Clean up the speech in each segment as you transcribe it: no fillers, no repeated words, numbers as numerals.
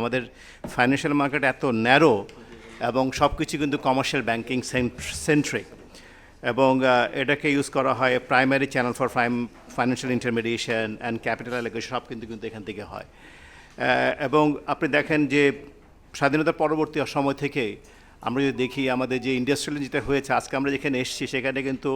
আমাদের financial market এত narrow এবং সব কিছু কিন্তু কমার্শিয়াল ব্যাংকিং সেন্ট্রিক, এবং এটাকে ইউজ করা হয় primary channel for financial intermediation and capital allocation, সব কিন্তু এখান থেকে হয়। এবং আপনি দেখেন যে স্বাধীনতার পরবর্তী সময় থেকে আমরা যদি দেখি আমাদের যে ইন্ডাস্ট্রিয়াল যেটা হয়েছে, আজকে আমরা যেখানে এসেছি সেখানে কিন্তু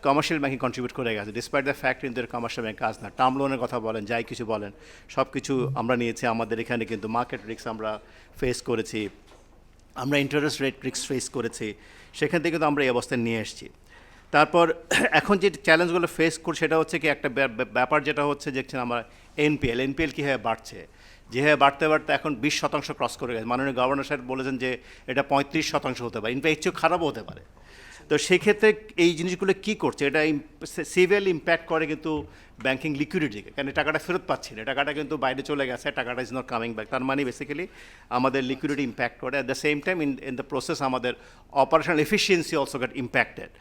কমার্শিয়াল ব্যাংকিং কন্ট্রিবিউট করে গেছে, ডিসপাইট দ্য ফ্যাক্ট কিন্তু কমার্শিয়াল ব্যাংক কাজ না। টার্ম লোনের কথা বলেন, যাই কিছু বলেন, সব কিছু আমরা নিয়েছি। আমাদের এখানে কিন্তু মার্কেট রিস্ক আমরা ফেস করেছি, আমরা ইন্টারেস্ট রেট রিস্ক ফেস করেছি, সেখান থেকে কিন্তু আমরা এই অবস্থায় নিয়ে এসেছি। তারপর এখন যে চ্যালেঞ্জগুলো ফেস করছে সেটা হচ্ছে কি, একটা ব্যাপার যেটা হচ্ছে দেখছেন আমরা এনপিএল কীভাবে বাড়ছে, যেভাবে বাড়তে বাড়তে এখন 20% ক্রস করে গেছে। মাননীয় গভর্নর সাহেব বলেছেন যে এটা 35% হতে পারে, ইনফ্যাক্ট একটু খারাপও হতে পারে। তো সেক্ষেত্রে এই জিনিসগুলো কী করছে, এটা সিভিয়ারলি ইম্প্যাক্ট করে কিন্তু ব্যাংকিং লিকুইডিটিকে, কারণ টাকাটা ফেরত পাচ্ছি না, টাকাটা কিন্তু বাইরে চলে গেছে, টাকাটা ইজ নট কামিং ব্যাক। তার মানে বেসিক্যালি আমাদের লিকুইডিটি ইম্প্যাক্ট করে। At the same time in the process আমাদের operational efficiency also get impacted.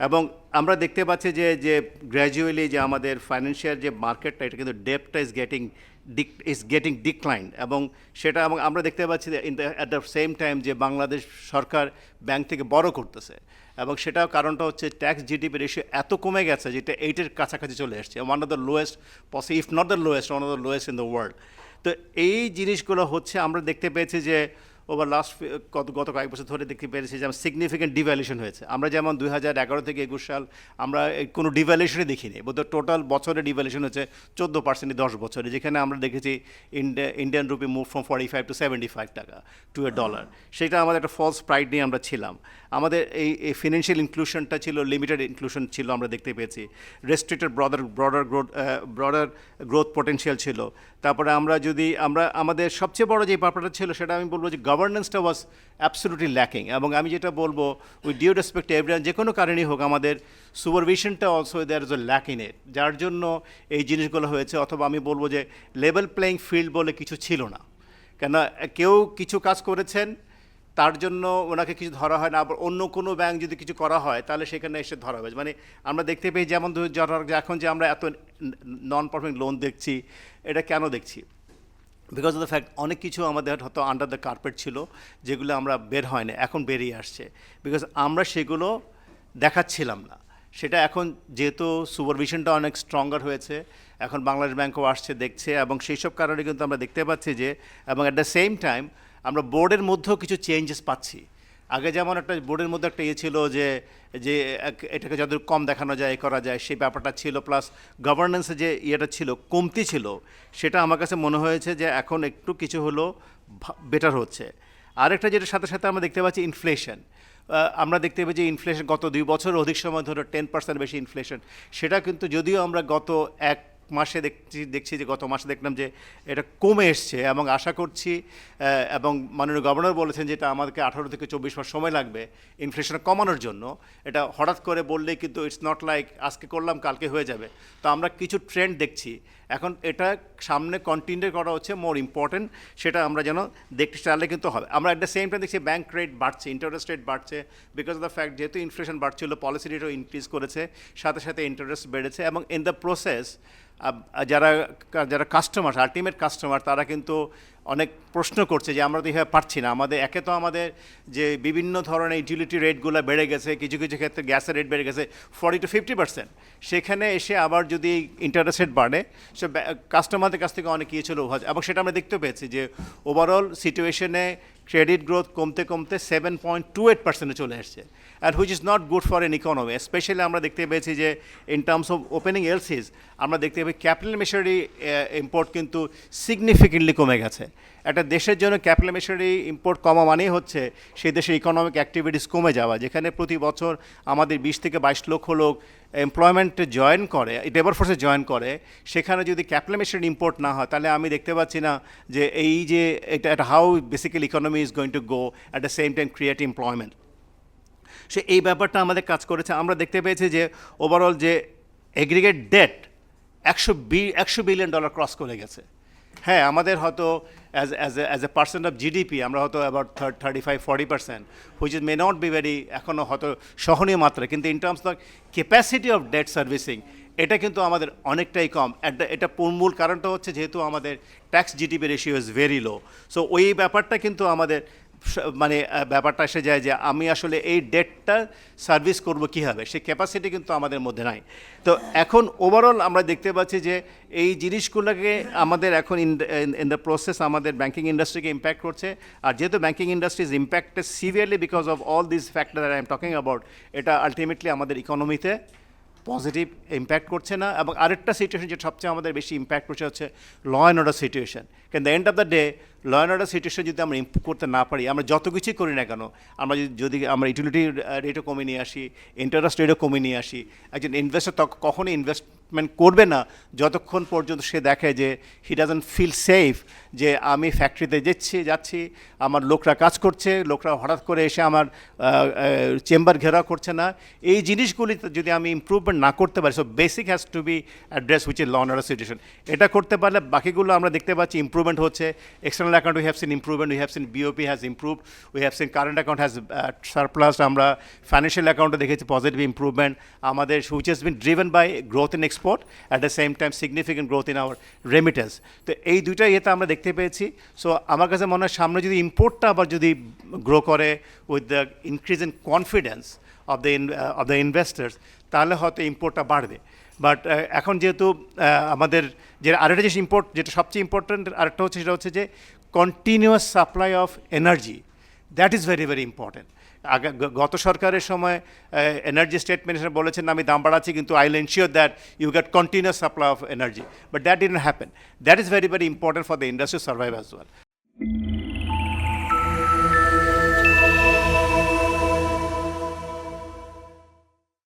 এবং আমরা দেখতে পাচ্ছি যে গ্র্যাজুয়ালি যে আমাদের ফাইন্যান্সিয়াল যে মার্কেটটা, এটা কিন্তু ডেপটা ইজ গেটিং ডিক্লাইন, এবং সেটা এবং আমরা দেখতে পাচ্ছি যে অ্যাট দ্য সেম টাইম যে বাংলাদেশ সরকার ব্যাংক থেকে বড় করতেছে, এবং সেটাও কারণটা হচ্ছে ট্যাক্স জিডিপি রেশিও এত কমে গেছে যেটা 8-এর কাছাকাছি চলে এসছে, one of the lowest if not the lowest, one of the lowest in the world. তো এই জিনিসগুলো হচ্ছে আমরা দেখতে পেয়েছি যে ওভার লাস্ট গত কয়েক বছর ধরে দেখতে পেরেছি যে সিগনিফিকেন্ট ডিভ্যালুয়েশন হয়েছে। আমরা যেমন 2011 থেকে 21 সাল আমরা কোনো ডিভ্যালুয়েশনই দেখিনি, বোধহয় টোটাল বছরে ডিভ্যালুয়েশন হচ্ছে 14% 10 বছরে, যেখানে আমরা দেখেছি Indian rupee move from 45 to 75 টাকা টু এ ডলার। সেটা আমাদের একটা ফলস প্রাইড নিয়ে আমরা ছিলাম। আমাদের এই ফিনান্সিয়াল ইনক্লুশনটা ছিল লিমিটেড ইনক্লুশন ছিল, আমরা দেখতে পেয়েছি রেস্ট্রিক্টেড ব্রডার গ্রোথ পোটেনশিয়াল ছিল। তারপরে আমরা আমাদের সবচেয়ে বড় যে ব্যাপারটা ছিল সেটা আমি বলবো যে গভর্নেন্সটা ওয়াজ অ্যাবসলিউটলি ল্যাকিং। এবং আমি যেটা বলবো with due respect to everyone, যে কোনো কারণেই হোক আমাদের সুপারভিশনটা also there is a lack in it, যার জন্য এই জিনিসগুলো হয়েছে। অথবা আমি বলবো যে লেভেল প্লেয়িং ফিল্ড বলে কিছু ছিল না, কেন কেউ কিছু কাজ করেছেন তার জন্য ওনাকে কিছু ধরা হয় না, আবার অন্য কোনো ব্যাংক যদি কিছু করা হয় তাহলে সেখানে এসে ধরা হবে। মানে আমরা দেখতে পেয়ে যেমন এখন যে আমরা এত নন পারফর্মিং লোন দেখছি, এটা কেন দেখছি? বিকজ অফ দ্য ফ্যাক্ট অনেক কিছু আমাদের হয়তো আন্ডার দ্য কার্পেট ছিল, যেগুলো আমরা বের হয় না, এখন বেরিয়ে আসছে, বিকজ আমরা সেগুলো দেখাচ্ছিলাম না। সেটা এখন যেহেতু সুপারভিশনটা অনেক স্ট্রঙ্গার হয়েছে, এখন বাংলাদেশ ব্যাংকও আসছে, দেখছে, এবং সেই সব কারণে কিন্তু আমরা দেখতে পাচ্ছি যে, এবং অ্যাট দ্য সেম টাইম আমরা বোর্ডের মধ্যেও কিছু চেঞ্জেস পাচ্ছি। আগে যেমন একটা বোর্ডের মধ্যে একটা ইয়ে ছিল যে এটাকে যত কম দেখানো যায় করা যায়, সেই ব্যাপারটা ছিল, প্লাস গভর্নেন্সে যে ইয়েটা ছিল কমতি ছিল, সেটা আমার কাছে মনে হয়েছে যে এখন একটু কিছু হলো বেটার হচ্ছে। আরেকটা যেটার সাথে সাথে আমরা দেখতে পাচ্ছি ইনফ্লেশন। আমরা দেখতে পাই যে ইনফ্লেশন গত 2 বছর অধিক সময় ধরে 10% বেশি ইনফ্লেশন। সেটা কিন্তু যদিও আমরা গত এক মাসে দেখছি যে গত মাসে দেখলাম যে এটা কমে এসছে, এবং আশা করছি এবং মাননীয় গভর্নর বলেছেন যে এটা আমাদেরকে 18 থেকে 24 মাস সময় লাগবে ইনফ্লেশন কমানোর জন্য। এটা হঠাৎ করে বললেই কিন্তু ইটস নট লাইক আজকে করলাম কালকে হয়ে যাবে। তো আমরা কিছু ট্রেন্ড দেখছি, এখন এটা সামনে কন্টিনিউ করা হচ্ছে মোর ইম্পর্টেন্ট, সেটা আমরা যেন দেখতে চাইলে কিন্তু হবে। আমরা অ্যাট দ্য সেম টাইম দেখছি ব্যাংক রেট বাড়ছে, ইন্টারেস্ট রেট বাড়ছে, বিকজ অফ দ্য ফ্যাক্ট যেহেতু ইনফ্লেশন বাড়ছিল, পলিসি রেটও ইনক্রিজ করেছে, সাথে সাথে ইন্টারেস্ট বেড়েছে, এবং ইন দ্য প্রসেস যারা কাস্টমার, আলটিমেট কাস্টমার, তারা কিন্তু অনেক প্রশ্ন করছে যে আমরা তো এভাবে পারছি না। আমাদের একে তো আমাদের যে বিভিন্ন ধরনের ইউটিলিটি রেটগুলো বেড়ে গেছে, কিছু কিছু ক্ষেত্রে গ্যাসের রেট বেড়ে গেছে 40 to 50%। সেখানে এসে আবার যদি ইন্টারেস্ট রেট বাড়ে, সে কাস্টমারদের কাছ থেকে অনেক ইয়ে ছিল, এবং সেটা আমরা দেখতে পেয়েছি যে ওভারঅল সিচুয়েশনে ক্রেডিট গ্রোথ কমতে কমতে 7.28% চলে এসছে, and which is not good for N economy. Specially আমরা দেখতে পেয়েছি যে ইন টার্মস অফ ওপেনিং এলসিস আমরা দেখতে পাই ক্যাপিটাল মেশারি ইম্পোর্ট কিন্তু সিগনিফিকেন্টলি কমে গেছে। একটা দেশের জন্য ক্যাপিটাল মেশারি ইম্পোর্ট কমা মানেই হচ্ছে সেই দেশের ইকোনমিক অ্যাক্টিভিটিস কমে যাওয়া, যেখানে প্রতি বছর আমাদের 20 থেকে 22 লক্ষ লোক এমপ্লয়মেন্টে জয়েন করে, লেবার ফোর্সে জয়েন করে, সেখানে যদি ক্যাপিটাল মেশারি ইম্পোর্ট না হয় তাহলে আমি দেখতে পাচ্ছি না যে এই যে এটা how basically economy is going to go at the same time create employment. সে এই ব্যাপারটা আমাদের কাজ করেছে। আমরা দেখতে পেয়েছি যে ওভারঅল যে এগ্রিগেট ডেট $100 বিলিয়ন ক্রস করে গেছে। হ্যাঁ, আমাদের হয়তো as a percent of GDP আমরা হয়তো about 35-40%, which is may not be very, এখনও হয়তো সহনীয় মাত্রা, কিন্তু in terms of capacity of debt servicing এটা কিন্তু আমাদের অনেকটাই কম। এটা মূল কারণটা হচ্ছে যেহেতু আমাদের tax GDP ratio is very low, so ওই ব্যাপারটা কিন্তু আমাদের মানে ব্যাপারটা এসে যায় যে আমি আসলে এই ডেটটা সার্ভিস করব কীভাবে, সেই ক্যাপাসিটি কিন্তু আমাদের মধ্যে নাই। তো এখন ওভারঅল আমরা দেখতে পাচ্ছি যে এই জিনিসগুলোকে আমাদের এখন ইন দ্য প্রসেস আমাদের ব্যাঙ্কিং ইন্ডাস্ট্রিকে ইম্প্যাক্ট করছে। আর যেহেতু banking industry is impacted severely because of all this factor I am talking about, এটা আলটিমেটলি আমাদের ইকোনমিতে পজিটিভ ইম্প্যাক্ট করছে না। এবং আরেকটা সিচুয়েশন যেটা সবচেয়ে আমাদের বেশি ইম্প্যাক্ট করছে হচ্ছে ল অ্যান্ড অর্ডার সিচুয়েশন। কিন্তু the end of the day law and order situation যদি আমরা ইম্প্রুভ করতে না পারি, আমরা যত কিছুই করি না কেন, আমরা যদি আমরা ইউটিলিটি রেটও কমিয়ে নিয়ে আসি, ইন্টারেস্ট রেটও কমিয়ে নিয়ে আসি, একজন ইনভেস্টর কখনোই ইনভেস্টমেন্ট করবে না যতক্ষণ পর্যন্ত সে দেখে যে হি ডাজন্ট ফিল সেফ, যে আমি ফ্যাক্টরিতে যাচ্ছি, আমার লোকরা কাজ করছে, লোকরা হঠাৎ করে এসে আমার চেম্বার ঘেরাও করছে না। এই জিনিসগুলি যদি আমি ইমপ্রুভমেন্ট না করতে পারি, so basic has to be address which is law and order situation. এটা করতে পারলে বাকিগুলো আমরা দেখতে পাচ্ছি ইমপ্রুভমেন্ট হচ্ছে। External account we have seen improvement, we have seen BOP has improved, we have seen current account has surplus, আমরা financial অ্যাকাউন্টে দেখেছি পজিটিভ ইমপ্রুভমেন্ট আমাদের, which has been driven by growth in export at the same time significant growth in our remittance. তো এই দুইটা ইয়েতে আমরা দেখতে পেয়েছি। সো আমার কাছে মনে হয় সামনে যদি ইম্পোর্টটা আবার যদি গ্রো করে with the increase in confidence of the investors, তাহলে হয়তো ইম্পোর্টটা বাড়বে। বাট এখন যেহেতু আমাদের যে আরেকটা জিনিস যেটা সবচেয়ে ইম্পর্ট্যান্ট আরেকটা হচ্ছে, সেটা হচ্ছে যে continuous supply of energy, that is very very important. গত সরকারের সময় এনার্জি স্টেট মিনিস্টার বলেছেন আমি দাম বাড়াচ্ছি, কিন্তু I will ensure that you get continuous supply of energy, but that didn't happen. That is very very important for the industry survive as well.